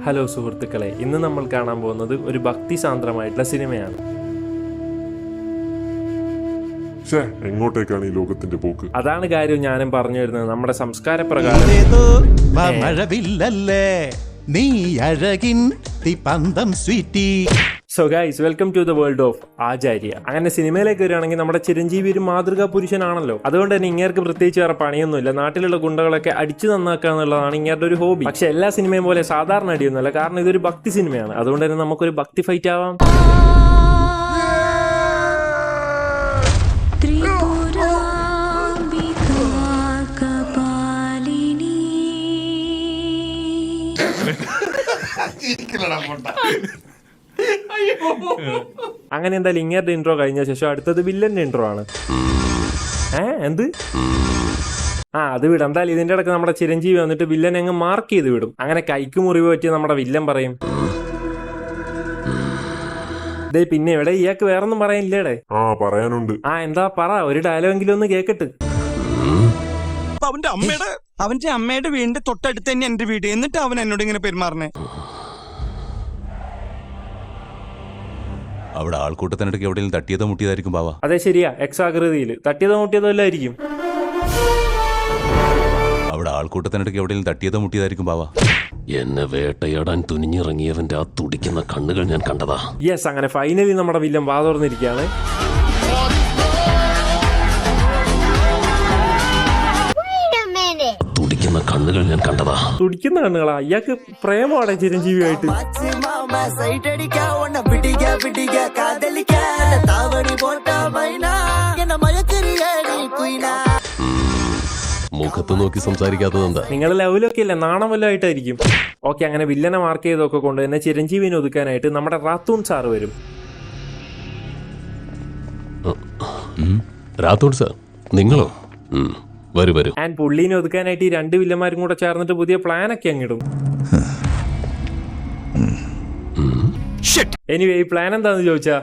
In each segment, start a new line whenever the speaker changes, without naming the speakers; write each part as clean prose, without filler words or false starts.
Hello സുഹൃത്തുക്കളെ, ഇന്ന് നമ്മൾ കാണാൻ പോകുന്നത് ഒരു ഭക്തിസാന്ദ്രമായിട്ടുള്ള സിനിമയാണ്.
എങ്ങോട്ടേക്കാണ് ഈ ലോകത്തിന്റെ പോക്ക്?
അതാണ് കാര്യം ഞാനും പറഞ്ഞു വരുന്നത്. നമ്മുടെ സംസ്കാര പ്രകാരം so guys, welcome to the world of Acharya. അങ്ങനെ സിനിമയിലേക്ക് വരികയാണെങ്കിൽ നമ്മുടെ ചിരഞ്ജീവി ഒരു മാതൃകാ പുരുഷനാണല്ലോ. അതുകൊണ്ട് തന്നെ ഇങ്ങേർക്ക് പ്രത്യേകിച്ച് വേറെ പണിയൊന്നുമില്ല. നാട്ടിലുള്ള ഗുണ്ടകളൊക്കെ അടിച്ചു നന്നാക്കുക എന്നുള്ളതാണ് ഇങ്ങേരുടെ ഒരു ഹോബി. പക്ഷെ എല്ലാ സിനിമയും പോലെ സാധാരണ അടിയൊന്നുമല്ല, കാരണം ഇതൊരു ഭക്തി സിനിമയാണ്. അതുകൊണ്ട് തന്നെ നമുക്കൊരു ഭക്തി ഫൈറ്റ് ആവാം. അങ്ങനെ എന്തായാലും ഇങ്ങേരുടെ ഇൻട്രോ കഴിഞ്ഞ ശേഷം അടുത്തത് വില്ലന്റെ ഇൻട്രോ ആണ്. എന്ത്? അത് വിടും. എന്തായാലും ഇതിന്റെ ഇടയ്ക്ക് നമ്മുടെ ചിരഞ്ജീവി വന്നിട്ട് വില്ലൻ അങ്ങ് മാർക്ക് ചെയ്ത് വിടും. അങ്ങനെ കൈക്ക് മുറിവ് പറ്റി നമ്മുടെ വില്ലൻ പറയും, പിന്നെ ഇവിടെ ഇയാൾക്ക് വേറൊന്നും പറയാനില്ലേടെ?
പറയാനുണ്ട്.
എന്താ പറ, ഒരു ഡയലോഗെങ്കിലും ഒന്ന് കേക്കട്ട്.
അവന്റെ അമ്മയുടെ വീടിന്റെ തൊട്ടടുത്ത് തന്നെ എന്റെ വീട്, എന്നിട്ട് അവൻ എന്നോട് ഇങ്ങനെ പെരുമാറണേ.
അവിടെ ആൾക്കൂട്ടത്തിനിടയ്ക്ക് എവിടെയും തട്ടിയതോ മുട്ടിയതായിരിക്കും ബാവ.
അതെ, ശരിയാ. എക്സാകൃതിയിൽ തട്ടിയതോ മുട്ടിയതോ അല്ലായിരിക്കും.
അവിടെ ആൾക്കൂട്ടത്തിനിടയ്ക്ക് എവിടെയും തട്ടിയതോ മുട്ടിയതായിരിക്കും ബാവ.
എന്നെ വേട്ടയാടാൻ തുനിഞ്ഞിറങ്ങിയവന്റെ ആ തുടിക്കുന്ന കണ്ണുകൾ ഞാൻ കണ്ടതാ.
യെസ്, അങ്ങനെ ഫൈനലി നമ്മുടെ വില്ലൻ വാ തുറന്നിരിക്കുകയാണ്.
തുടിക്കുന്ന കണ്ണുകൾ ഞാൻ കണ്ടതാ.
തുടിക്കുന്ന കണ്ണുകളാ? ഇയാൾക്ക് പ്രേമമാണ് ചിരഞ്ജീവിയായിട്ട്.
മുഖത്ത് നോക്കി സംസാരിക്കാത്തതെന്താ?
നിങ്ങൾ ലെവലൊക്കെ അല്ലേ, നാണം വല്ലതും ആയിട്ടായിരിക്കും. ഓക്കെ, അങ്ങനെ വില്ലനെ മാർക്ക് ചെയ്തൊക്കെ കൊണ്ട് തന്നെ ചിരഞ്ജീവിനെ ഒതുക്കാനായിട്ട് നമ്മുടെ റാത്തൂൺ സാറ് വരും.
റാത്തൂൺ സാർ, നിങ്ങളോ? വരൂ.
ആൻഡ് പുള്ളീനെ ഒതുക്കാനായിട്ട് ഈ രണ്ട് വില്ലന്മാരും കൂടെ ചേർന്നിട്ട് പുതിയ പ്ലാനൊക്കെ അങ്ങിടും. എനിവേ, ഈ പ്ലാൻ എന്താന്ന് ചോദിച്ചാ,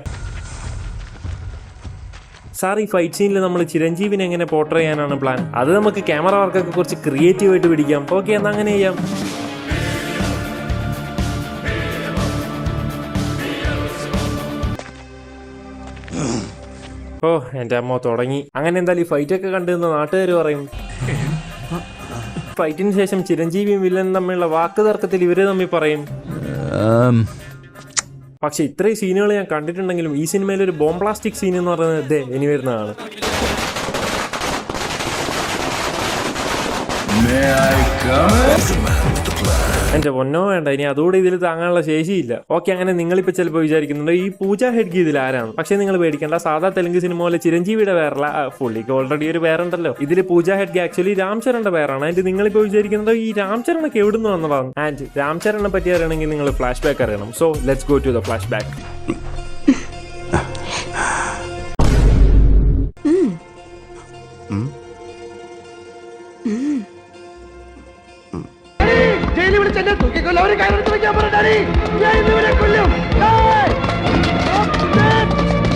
സാർ ഈ ഫൈറ്റ് സീനിൽ നമ്മൾ ചിരഞ്ജീവിനെ എങ്ങനെ പോർട്രേ ചെയ്യാനാണ് പ്ലാൻ? അത് നമുക്ക് ക്യാമറ വർക്കൊക്കെ കുറച്ച് ക്രിയേറ്റീവ് ആയിട്ട് പിടിക്കാം. ഓക്കെ, എന്നാ അങ്ങനെ ചെയ്യാം. എന്റെ അമ്മ തുടങ്ങി. അങ്ങനെ എന്തായാലും ഈ ഫൈറ്റ് ഒക്കെ കണ്ടുനിന്ന നാട്ടുകാർ പറയും, ഫൈറ്റിന് ശേഷം ചിരഞ്ജീവിയും വില്ലനും തമ്മിലുള്ള വാക്ക് തർക്കത്തിൽ ഇവര് തമ്മിൽ പറയും. പക്ഷെ ഇത്രയും സീനുകൾ ഞാൻ കണ്ടിട്ടുണ്ടെങ്കിലും ഈ സിനിമയിൽ ഒരു ബോംബ്ലാസ്റ്റിക് സീൻ എന്ന് പറയുന്നത് ഇനി വരുന്നതാണ്. എന്റെ പൊന്നോ വേണ്ട, ഇനി അതുകൂടെ ഇതിൽ താങ്ങാനുള്ള ശേഷിയില്ല. ഓക്കെ, അങ്ങനെ നിങ്ങളിപ്പോ ചിലപ്പോൾ വിചാരിക്കുന്നുണ്ട് ഈ പൂജ ഹെഡ്ഗി ഇതിൽ ആരാണ്? പക്ഷെ നിങ്ങൾ പേടിക്കേണ്ട, സാധാ തെലുങ്ക് സിനിമ പോലെ ചിരഞ്ജീവിയുടെ പേരല്ല, പുള്ളിക്ക് ഓൾറെഡി ഒരു പേരുണ്ടല്ലോ. ഇതിൽ പൂജ ഹെഡ്ഗി ആക്ച്വലി രാംചരന്റെ പേരാണ്. ആൻഡ് നിങ്ങളിപ്പോ വിചാരിക്കുന്നത് ഈ രാംചരണൊക്കെ എവിടുന്ന് വന്നതാണ്? ആൻഡ് രാംചരനെ പറ്റി അറിയണമെങ്കിൽ നിങ്ങൾ ഫ്ലാഷ് ബാക്ക് അറിയണം. So let's go to the flash back.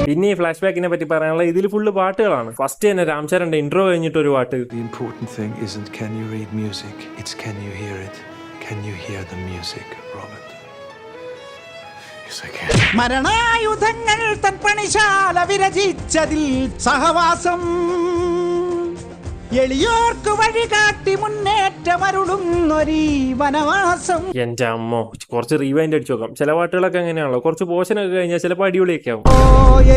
പിന്നെ ഈ ഫ്ലാഷ് ബാക്കിനെ പറ്റി പറയാനുള്ള ഇതിൽ ഫുള്ള് പാട്ടുകളാണ്. ഫസ്റ്റ് തന്നെ രാംചരന്റെ ഇൻട്രോ കഴിഞ്ഞിട്ട് ഒരു പാട്ട്.
The important thing isn't can you read music, it's can you hear it. Can you hear the music, Robert? Yes, I can.
മരണായുധങ്ങൾ തൻ പണിശാല വിരചിച്ചതിൽ സഹവാസം, എളിയോർക്ക് വഴികാട്ടി മുന്നേറ്റമരുളുന്നൊരീ വനവാസം.
എന്റെ അമ്മോ, കുറച്ച് റീവൈൻഡ് അടിച്ചു നോക്കാം. ചില പാട്ടുകളൊക്കെ അങ്ങനെയാണല്ലോ, കുറച്ച് പോർഷനൊക്കെ കഴിഞ്ഞാൽ ചിലപ്പോൾ അടിപൊളിയൊക്കെ ആവും.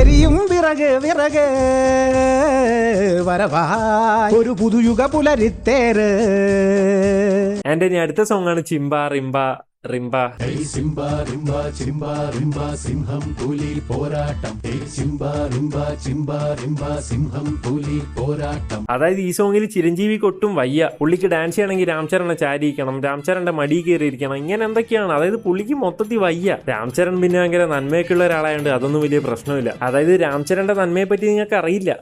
എരിയും വിറക് വരവായി ഒരു പുതുയുഗ പുലരിത്തേര്.
ആൻഡ് ഇനി അടുത്ത സോങ് ആണ് ചിമ്പ റിംബ റിംബ. അതായത് ഈ സോങ്ങിൽ ചിരഞ്ജീവിക്ക് ഒട്ടും വയ്യ. പുള്ളിക്ക് ഡാൻസ് ചെയ്യണമെങ്കിൽ രാംചരനെ ചാരിയിരിക്കണം, രാംചരന്റെ മടി കയറിയിരിക്കണം, ഇങ്ങനെ എന്തൊക്കെയാണ്. അതായത് പുള്ളിക്ക് മൊത്തത്തിൽ വയ്യ. രാംചരൺ പിന്നെ ഭയങ്കര നന്മയൊക്കെയുള്ള ഒരാളായതുകൊണ്ട് അതൊന്നും വലിയ പ്രശ്നമില്ല. അതായത് രാംചരന്റെ നന്മയെ പറ്റി നിങ്ങൾക്ക് അറിയില്ല.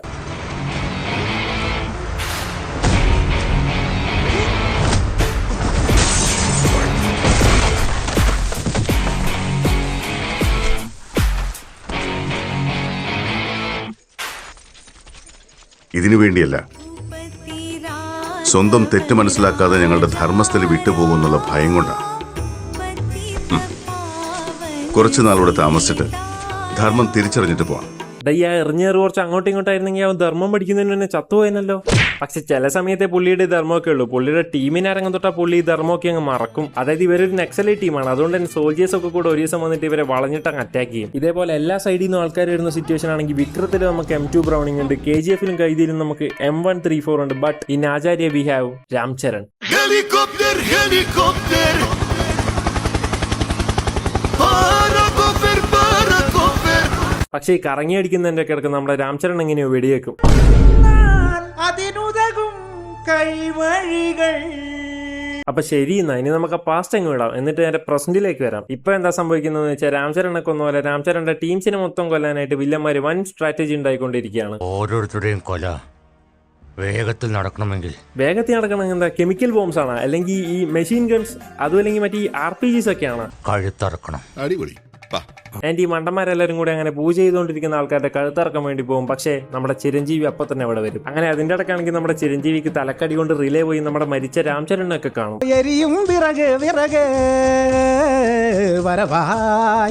ഇതിനു വേണ്ടിയല്ല, സ്വന്തം തെറ്റ് മനസ്സിലാക്കാതെ ഞങ്ങളുടെ ധർമ്മസ്ഥലി വിട്ടുപോകുന്നുള്ള ഭയം കൊണ്ടാണ്. കുറച്ചു നാളൂടെ താമസിച്ചിട്ട് ധർമ്മം തിരിച്ചറിഞ്ഞിട്ട് പോവാം.
ഈ എറിഞ്ഞേറ് കുറച്ച് അങ്ങോട്ടും ഇങ്ങോട്ടായിരുന്നെങ്കിൽ അവൻ ധർമ്മം പഠിക്കുന്നതിന് തന്നെ ചത്തുപോയനല്ലോ. പക്ഷെ ചില സമയത്തെ പുള്ളിയുടെ ധർമ്മമൊക്കെ ഉള്ളൂ. പുള്ളിയുടെ ടീമിനെ ഇറങ്ങും തൊട്ടാ പുള്ളി ഈ ധർമ്മമൊക്കെ അങ്ങ് മറക്കും. അതായത് ഇവരൊരു നക്സലൈറ്റ് ടീമാണ്. അതുകൊണ്ട് തന്നെ സോൾജേഴ്സ് ഒക്കെ കൂടെ ഒരു ദിവസം വന്നിട്ട് ഇവരെ വളഞ്ഞിട്ട് അങ്ങ് അറ്റാക്ക് ചെയ്യും. ഇതേപോലെ എല്ലാ സൈഡിൽ നിന്നും ആൾക്കാർ വരുന്ന സിറ്റുവേഷൻ ആണെങ്കിൽ വിക്രത്തിൽ നമുക്ക് M2 ബ്രൗണിംഗ് ഉണ്ട്, KGF-ലും കൈദിയിലും നമുക്ക് M134 ഉണ്ട്. But in Acharya we have Ram Charan. പക്ഷേ ഈ കറങ്ങി അടിക്കുന്നതിന്റെ കിടക്ക് നമ്മുടെ രാംചരൺ എങ്ങനെയോ വെടിയേക്കും. അപ്പൊ ശരി എന്നാ ഇനി നമുക്ക് പാസ്റ്റ് അങ്ങ് വിടാം. എന്നിട്ട് എന്റെ പ്രസന്റിലേക്ക് വരാം. ഇപ്പൊ എന്താ സംഭവിക്കുന്നതെന്ന് വെച്ചാൽ രാംചരനെ കൊന്നപോലെ രാംചരന്റെ ടീംസിനെ മൊത്തം കൊല്ലാനായിട്ട് വില്ലന്മാര് വൻ സ്ട്രാറ്റജി ഉണ്ടായിക്കൊണ്ടിരിക്കുകയാണ്.
ഓരോരുത്തരുടെയും കൊല വേഗത്തിൽ നടക്കണമെങ്കിൽ
എന്താ കെമിക്കൽ ബോംസ് ആണ്, അല്ലെങ്കിൽ ഈ മെഷീൻ ഗൺസ്, അതും അല്ലെങ്കിൽ മറ്റേ RPGs ഒക്കെയാണ്.
കഴുത്തറക്കണം.
ആൻഡ് ഈ മണ്ടന്മാരെല്ലാരും കൂടെ അങ്ങനെ പൂജ ചെയ്തുകൊണ്ടിരിക്കുന്ന ആൾക്കാരുടെ കഴുത്തിറക്കാൻ വേണ്ടി പോകും. പക്ഷേ നമ്മുടെ ചിരഞ്ജീവി അപ്പൊ തന്നെ അവിടെ വരും. അങ്ങനെ അതിന്റെ ഇടക്കാണെങ്കിൽ നമ്മുടെ ചിരഞ്ജീവിക്ക് തലക്കടി കൊണ്ട് റിലേ പോയി നമ്മുടെ മരിച്ച രാംചരനൊക്കെ കാണും.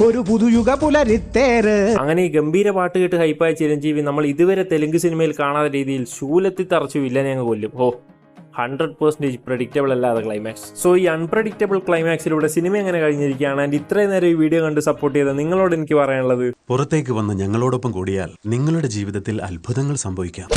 ഒരു പുതുയുഗ പുലരിത്തേര്.
അങ്ങനെ ഈ ഗംഭീര പാട്ട് കേട്ട് ഹൈപ്പായ ചിരഞ്ജീവി നമ്മൾ ഇതുവരെ തെലുങ്ക് സിനിമയിൽ കാണാത്ത രീതിയിൽ ശൂലത്തി തറച്ചു വില്ലനെ അങ്ങ് കൊല്ലും. 100% പ്രഡിക്റ്റബിൾ അല്ലാതെ ക്ലൈമാക്സ്. സോ ഈ അൺപ്രഡിക്റ്റബിൾ ക്ലൈമാക്സിലൂടെ സിനിമ എങ്ങനെ കഴിഞ്ഞിരിക്കുകയാണ്. ആൻഡ് ഇത്രയും നേരം ഈ വീഡിയോ കണ്ട് സപ്പോർട്ട് ചെയ്ത നിങ്ങളോട് എനിക്ക് പറയാനുള്ളത്,
പുറത്തേക്ക് വന്ന് ഞങ്ങളോടൊപ്പം കൂടിയാൽ നിങ്ങളുടെ ജീവിതത്തിൽ അത്ഭുതങ്ങൾ സംഭവിക്കാം.